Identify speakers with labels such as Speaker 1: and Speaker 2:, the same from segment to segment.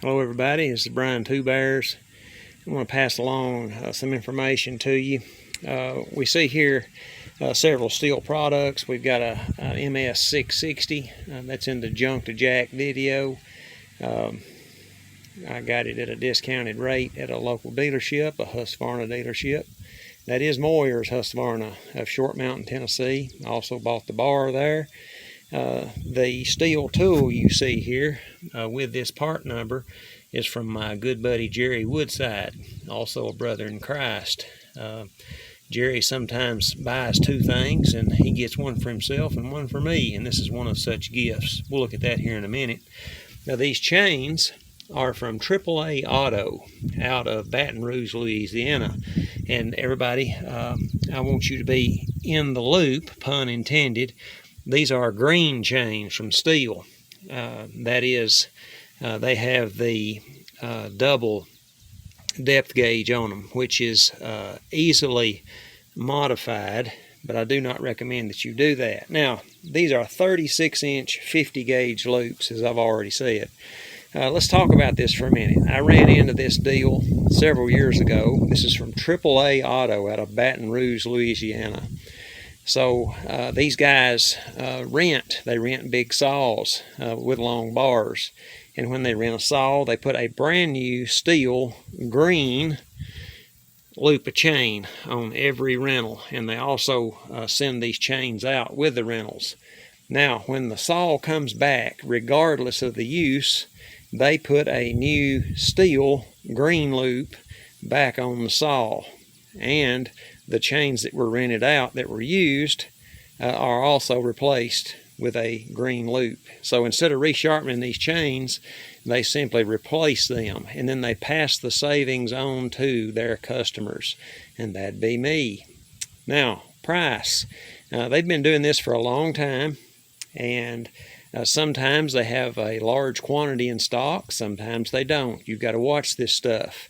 Speaker 1: Hello everybody, this is Brian Two Bears. I want to pass along some information to you. We see here several STIHL products. We've got a MS 660 that's in the junk to jack video. I got it at a discounted rate at a local dealership, a Husqvarna dealership. That is Moyer's Husqvarna of Short Mountain, Tennessee. I also bought the bar there. The STIHL tool you see here with this part number is from my good buddy Jerry Woodside, also a brother in Christ. Jerry sometimes buys two things, and he gets one for himself and one for me, and this is one of such gifts. We'll look at that here in a minute. Now these chains are from AAA Auto out of Baton Rouge, Louisiana. And everybody, I want you to be in the loop, pun intended. These are green chains from STIHL. That is, they have the double depth gauge on them, which is easily modified, but I do not recommend that you do that. Now, these are 36-inch 50 gauge loops, as I've already said. Let's talk about this for a minute. I ran into this deal several years ago. This is from AAA Auto out of Baton Rouge, Louisiana. So these guys rent big saws with long bars. And when they rent a saw, they put a brand new STIHL green loop of chain on every rental. And they also send these chains out with the rentals. Now, when the saw comes back, regardless of the use, they put a new STIHL green loop back on the saw. And the chains that were rented out that were used are also replaced with a green loop. So instead of resharpening these chains, they simply replace them, and then they pass the savings on to their customers, and that'd be me. Now, price. They've been doing this for a long time, and sometimes they have a large quantity in stock, sometimes they don't. You've got to watch this stuff.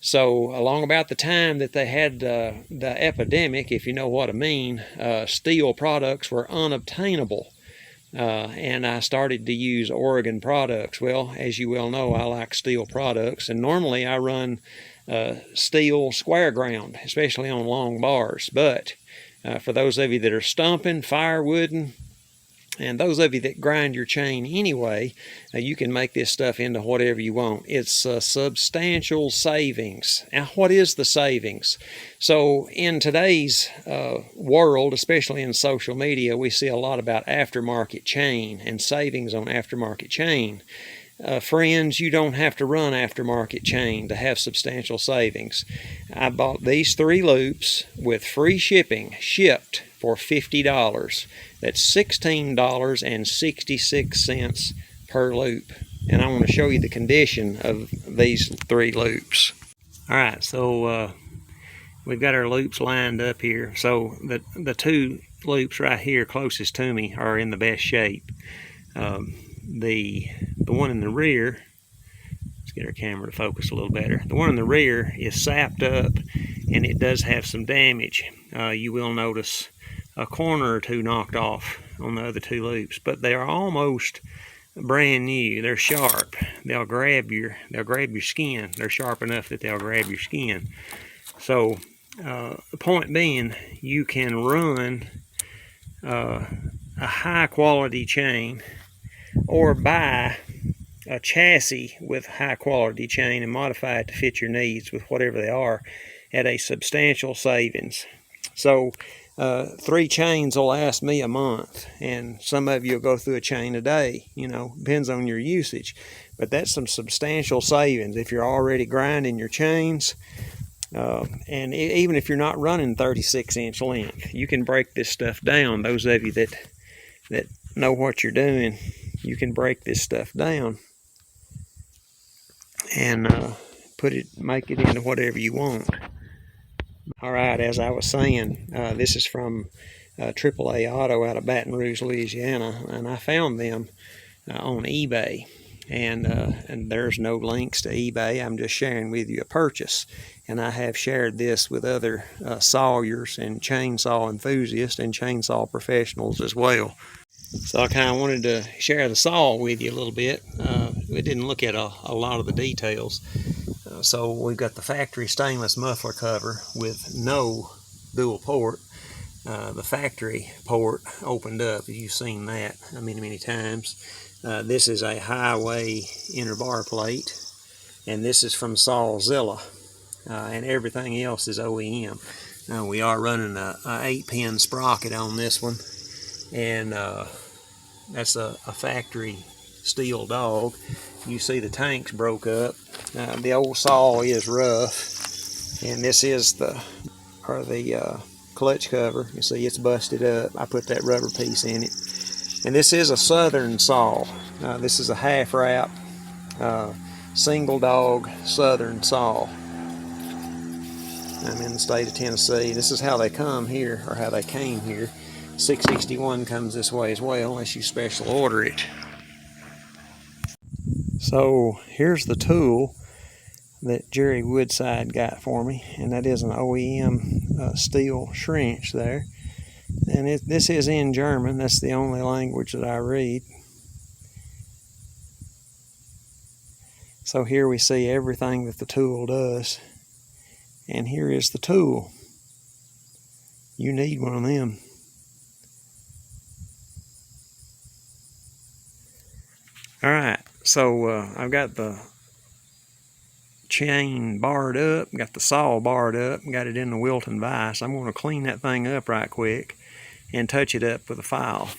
Speaker 1: So along about the time that they had the epidemic, if you know what I mean, STIHL products were unobtainable. And I started to use Oregon products. Well, as you well know, I like STIHL products, and normally I run STIHL square ground, especially on long bars. But for those of you that are stumping, firewooding, and those of you that grind your chain anyway, you can make this stuff into whatever you want. It's substantial savings. Now, what is the savings? So in today's world, especially in social media, we see a lot about aftermarket chain and savings on aftermarket chain. Friends, you don't have to run aftermarket chain to have substantial savings. I bought these 3 loops with free shipping, shipped for $50. That's $16.66 per loop. And I want to show you the condition of these 3 loops. All right, so we've got our loops lined up here. So the 2 loops right here closest to me are in the best shape. The one in the rear, let's get our camera to focus a little better. The one in the rear is sapped up, and it does have some damage. You will notice a corner or 2 knocked off on the other 2 loops, but they are almost brand new. They're sharp. They'll grab your skin. They're sharp enough that they'll grab your skin. So the point being, you can run a high quality chain, or buy a chassis with high quality chain and modify it to fit your needs with whatever they are at a substantial savings. So 3 chains will last me a month, and some of you will go through a chain a day. You know, depends on your usage, but that's some substantial savings if you're already grinding your chains. And even if you're not running 36-inch length, you can break this stuff down. Those of you that know what you're doing, you can break this stuff down and make it into whatever you want. All right, as I was saying, this is from AAA Auto out of Baton Rouge, Louisiana, and I found them on eBay. And there's no links to eBay. I'm just sharing with you a purchase. And I have shared this with other sawyers and chainsaw enthusiasts and chainsaw professionals as well. So I kind of wanted to share the saw with you a little bit. We didn't look at a lot of the details. So we've got the factory stainless muffler cover with no dual port. The factory port opened up, you've seen that many times. This is a highway inner bar plate, and this is from Sawzilla, and everything else is OEM. We are running a 8-pin sprocket on this one, and that's a factory steel dog. You see the tanks broke up. The old saw is rough, and this is the clutch cover. You see it's busted up. I put that rubber piece in it. And this is a southern saw. This is a half wrap, single dog southern saw. I'm in the state of Tennessee. This is how they come here, or how they came here. 661 comes this way as well, unless you special order it. So here's the tool that Jerry Woodside got for me, and that is an OEM steel shrinch there. And this is in German. That's the only language that I read. So here we see everything that the tool does. And here is the tool. You need one of them. Alright, so I've got the chain barred up, got the saw barred up, got it in the Wilton vise. I'm going to clean that thing up right quick and touch it up with a file.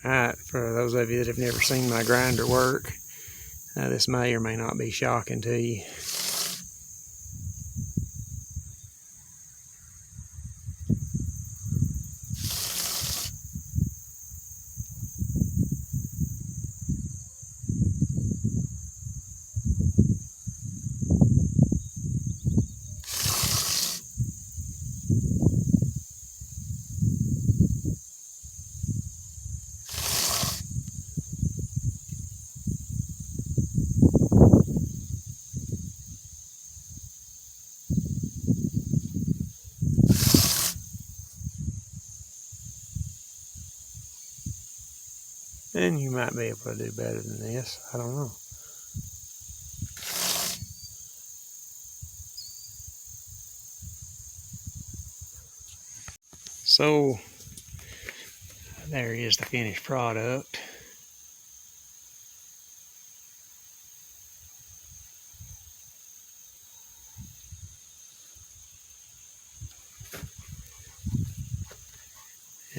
Speaker 1: Alright, for those of you that have never seen my grinder work, this may or may not be shocking to you. And you might be able to do better than this. I don't know. So there is the finished product.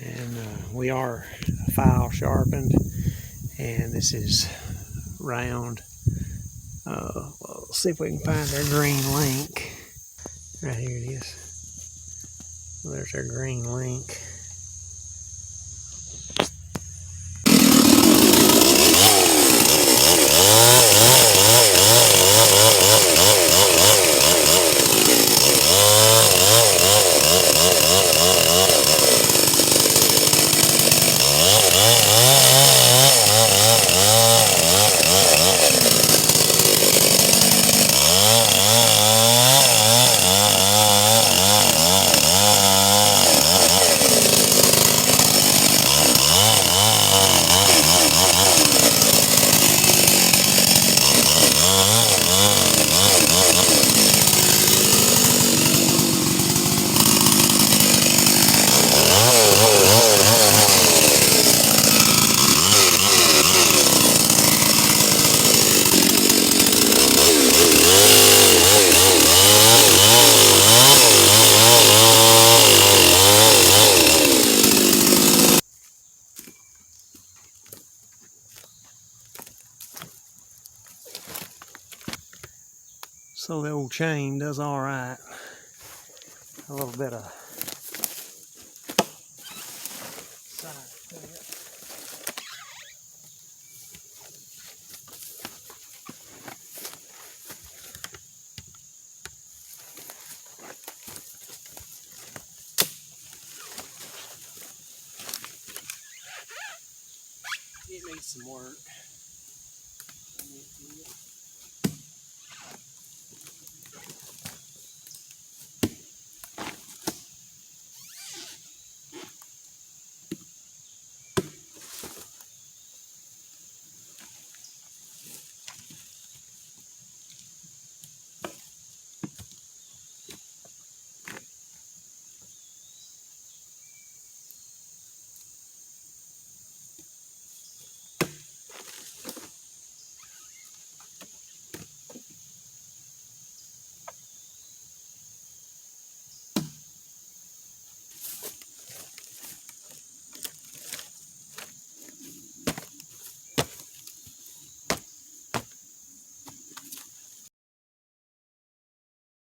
Speaker 1: And we are file sharpened, and this is round. We'll see if we can find our green link. Right here it is. Well, there's our green link. So the old chain does all right. A little bit of size to it. It needs some work.